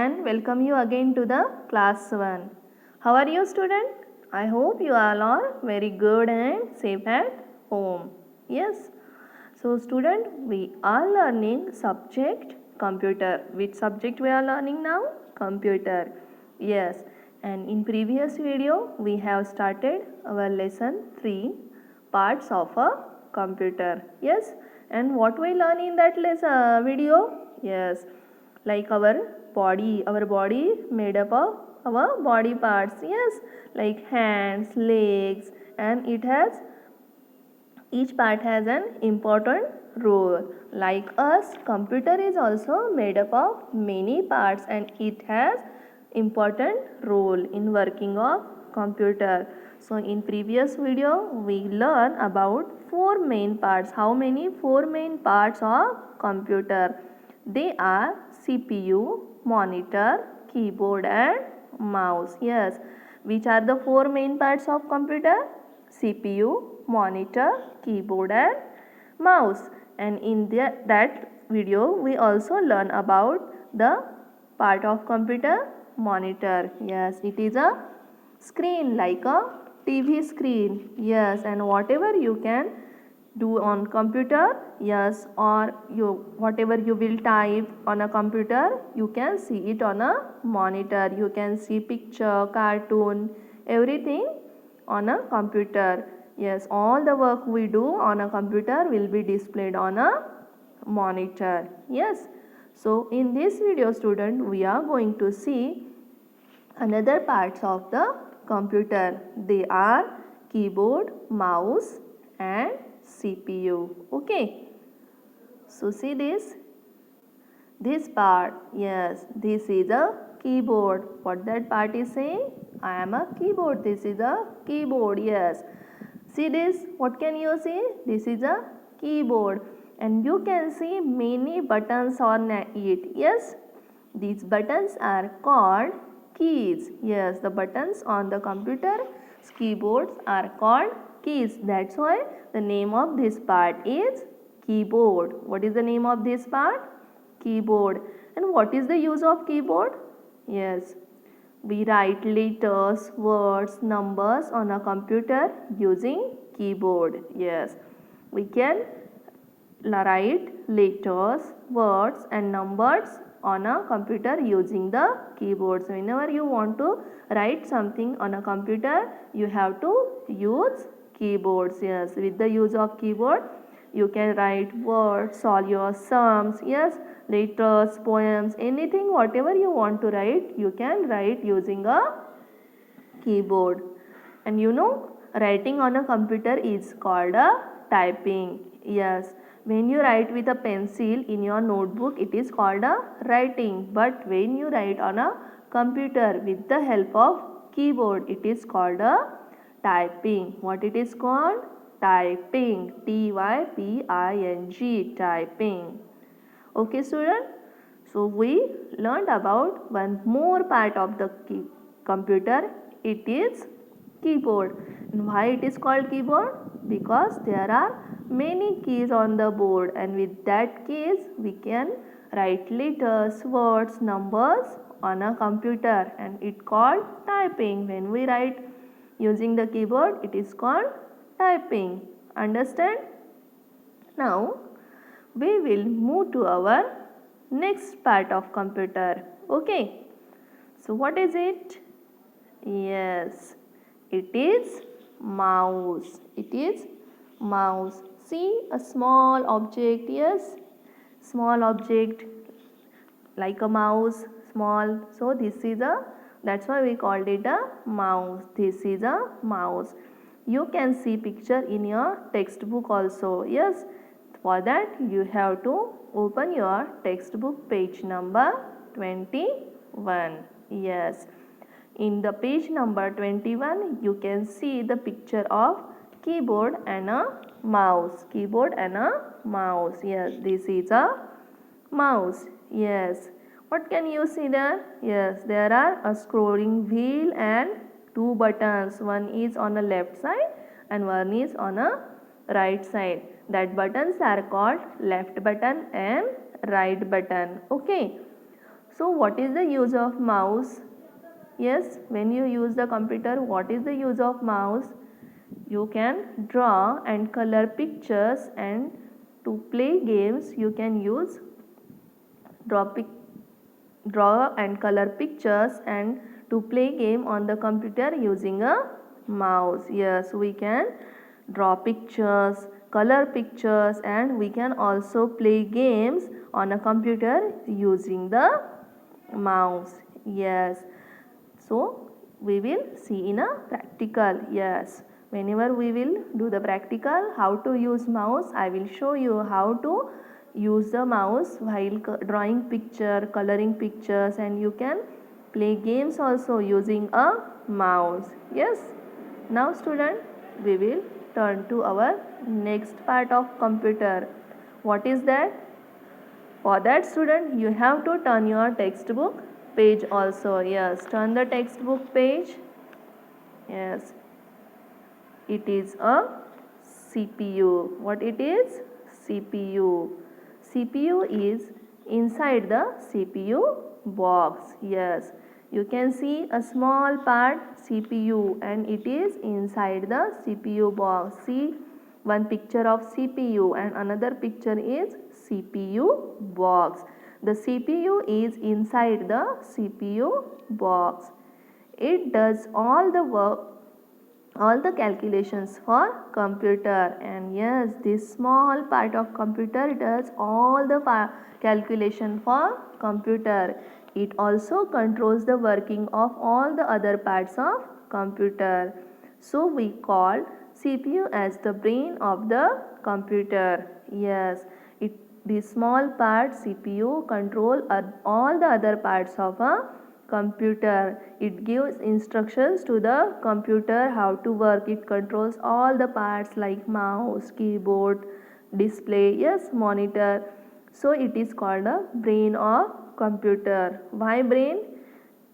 and welcome you again to the class 1. How are you student? I hope you all are very good and safe at home. Yes. So student, we are learning subject computer. Which subject we are learning now? Computer. Yes. And in previous video we have started our lesson 3, parts of a computer. Yes. And what we learn in that lesson video? Yes, like our body made up of our body parts. Yes, like hands, legs, and each part has an important role. Like us, computer is also made up of many parts and it has important role in working of computer. So in previous video we learn about 4 main parts. How many? 4 main parts of computer. They are CPU, monitor, keyboard and mouse. Yes. Which are the 4 main parts of computer? CPU, monitor, keyboard and mouse. And in that video we also learn about the part of computer, monitor. Yes, it is a screen like a TV screen. Yes, and whatever you can do on computer, yes, or whatever you will type on a computer, you can see it on a monitor. You can see picture, cartoon, everything on a computer. Yes, all the work we do on a computer will be displayed on a monitor. Yes. So in this video student, we are going to see another parts of the computer. They are keyboard, mouse and CPU. Okay. So see this part. Yes, this is a keyboard. What that part is saying? I am a keyboard. This is a keyboard. Yes. See this? What can you see? This is a keyboard and you can see many buttons on it. Yes. These buttons are called keys. Yes, the buttons on the computer keyboards are called keys. That's why the name of this part is keyboard. What is the name of this part? Keyboard. And what is the use of keyboard? Yes, we write letters, words, numbers on a computer using keyboard. Yes, we can write letters, words and numbers on a computer using the keyboard. So whenever you want to write something on a computer, you have to use keyboards. Yes, with the use of keyboard, you can write words, solve your sums, yes, letters, poems, anything, whatever you want to write, you can write using a keyboard. And you know, writing on a computer is called a typing. Yes, when you write with a pencil in your notebook, it is called a writing. But when you write on a computer with the help of keyboard, it is called a typing. What it is called? Typing. Typing. Typing. Okay student. So we learned about one more part of the computer. It is keyboard. And why it is called keyboard? Because there are many keys on the board and with that keys we can write letters, words, numbers on a computer and it called typing. When we write using the keyboard, it is called typing. Understand? Now we will move to our next part of computer. Okay. So what is it? Yes, it is mouse. It is mouse. See a small object. Yes, small object like a mouse, small. So this is that's why we called it a mouse. This is a mouse. You can see picture in your textbook also. Yes, for that you have to open your textbook page number 21. Yes, in the page number 21 you can see the picture of keyboard and a mouse. Keyboard and a mouse. Yes, this is a mouse. Yes, what can you see there? Yes, there are a scrolling wheel and 2 buttons. One is on the left side and one is on a right side. That buttons are called left button and right button. Okay. So what is the use of mouse? Yes, when you use the computer, what is the use of mouse? You can draw and color pictures, and to play games you can use draw, draw and color pictures, and to play game on the computer using a mouse. Yes, we can draw pictures, color pictures, and we can also play games on a computer using the mouse. Yes, so we will see in a practical. Yes, whenever we will do the practical how to use mouse, I will show you how to use the mouse while drawing picture, coloring pictures, and you can play games also using a mouse. Yes, now student, we will turn to our next part of computer. What is that? For that student, you have to turn your textbook page also. Yes, turn the textbook page. Yes, it is a CPU. What it is? CPU. CPU is inside the CPU box. Yes, you can see a small part CPU, and it is inside the CPU box. See one picture of CPU and another picture is CPU box. The CPU is inside the CPU box. It does all the work, all the calculations for computer. And yes, this small part of computer does all the calculation for computer. It also controls the working of all the other parts of computer. So we call CPU as the brain of the computer. Yes, this small part CPU control all the other parts of a computer. It gives instructions to the computer how to work. It controls all the parts like mouse, keyboard, display, yes, monitor. So it is called a brain of computer. Why brain?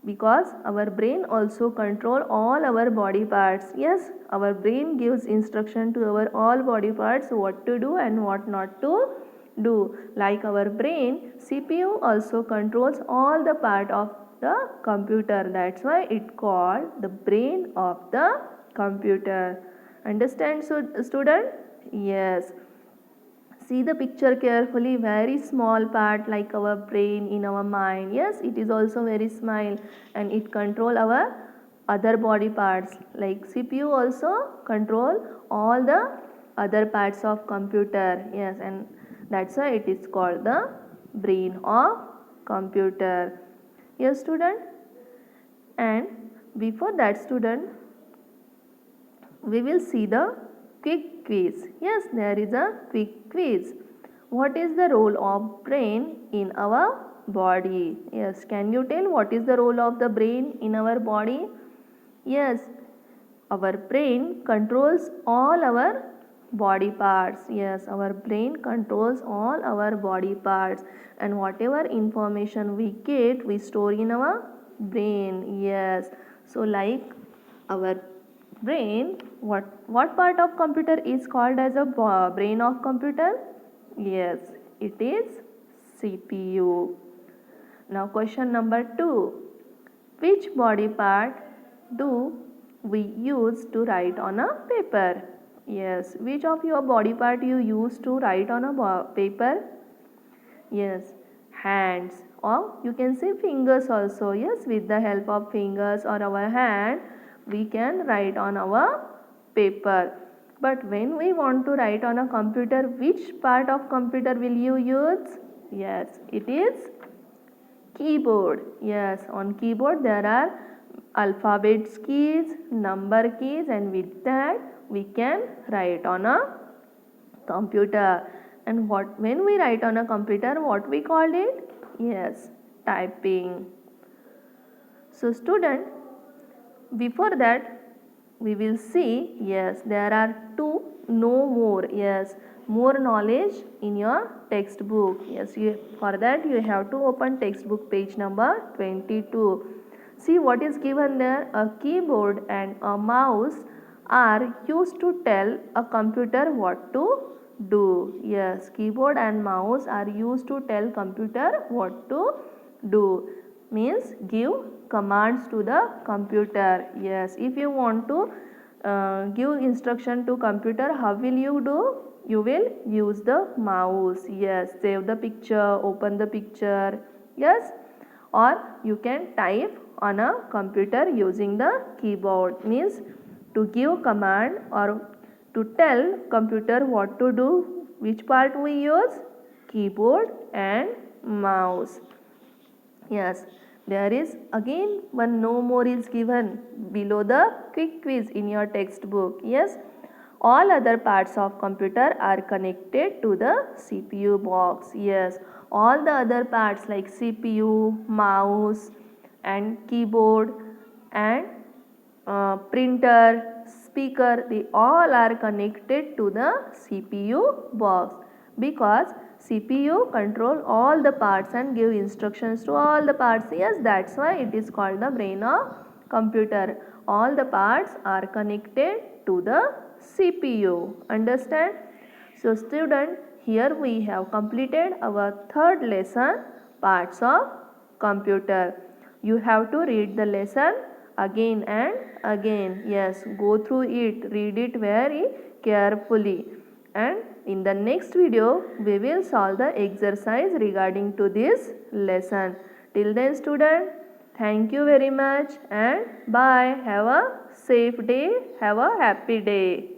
Because our brain also control all our body parts. Yes, our brain gives instruction to our all body parts what to do and what not to do. Like our brain, CPU also controls all the part of the computer. That's why it called the brain of the computer. Understand, student? Yes. See the picture carefully. Very small part like our brain in our mind. Yes, it is also very small, and it control our other body parts. Like CPU also control all the other parts of computer. Yes, and that's why it is called the brain of computer. Yes, student. And before that, student, we will see the quick quiz. Yes, there is a quick quiz. What is the role of brain in our body? Yes, can you tell what is the role of the brain in our body? Yes, our brain controls all our body parts. Yes, our brain controls all our body parts, and whatever information we get, we store in our brain. Yes, so like our brain, what part of computer is called as a brain of computer? Yes, it is CPU. Now question number 2. Which body part do we use to write on a paper? Yes, which of your body part you use to write on a paper? Yes, hands, or you can say fingers also. Yes, with the help of fingers or our hand, we can write on our paper. But when we want to write on a computer, which part of computer will you use? Yes, it is keyboard. Yes, on keyboard there are alphabets keys, number keys, and with that we can write on a computer. And when we write on a computer, what we called it? Yes, typing. So student, before that we will see, yes, there are two no more. Yes, more knowledge in your textbook. Yes, for that you have to open textbook page number 22. See what is given there. A keyboard and a mouse are used to tell a computer what to do. Yes, keyboard and mouse are used to tell computer what to do. means give commands to the computer. Yes, if you want to give instruction to computer, how will you do? You will use the mouse. Yes, save the picture, open the picture. Yes, or you can type on a computer using the keyboard, means to give command or to tell computer what to do. Which part we use? Keyboard and mouse. Yes, there is again one no more is given below the quick quiz in your textbook. Yes, all other parts of computer are connected to the CPU box. Yes, all the other parts like CPU, mouse and keyboard and printer, speaker, they all are connected to the CPU box because CPU control all the parts and give instructions to all the parts. Yes, that's why it is called the brain of computer. All the parts are connected to the CPU. Understand? So student, here we have completed our third lesson, parts of computer. You have to read the lesson again and again. Yes, go through it, read it very carefully. And in the next video, we will solve the exercise regarding to this lesson. Till then student, thank you very much and bye. Have a safe day. Have a happy day.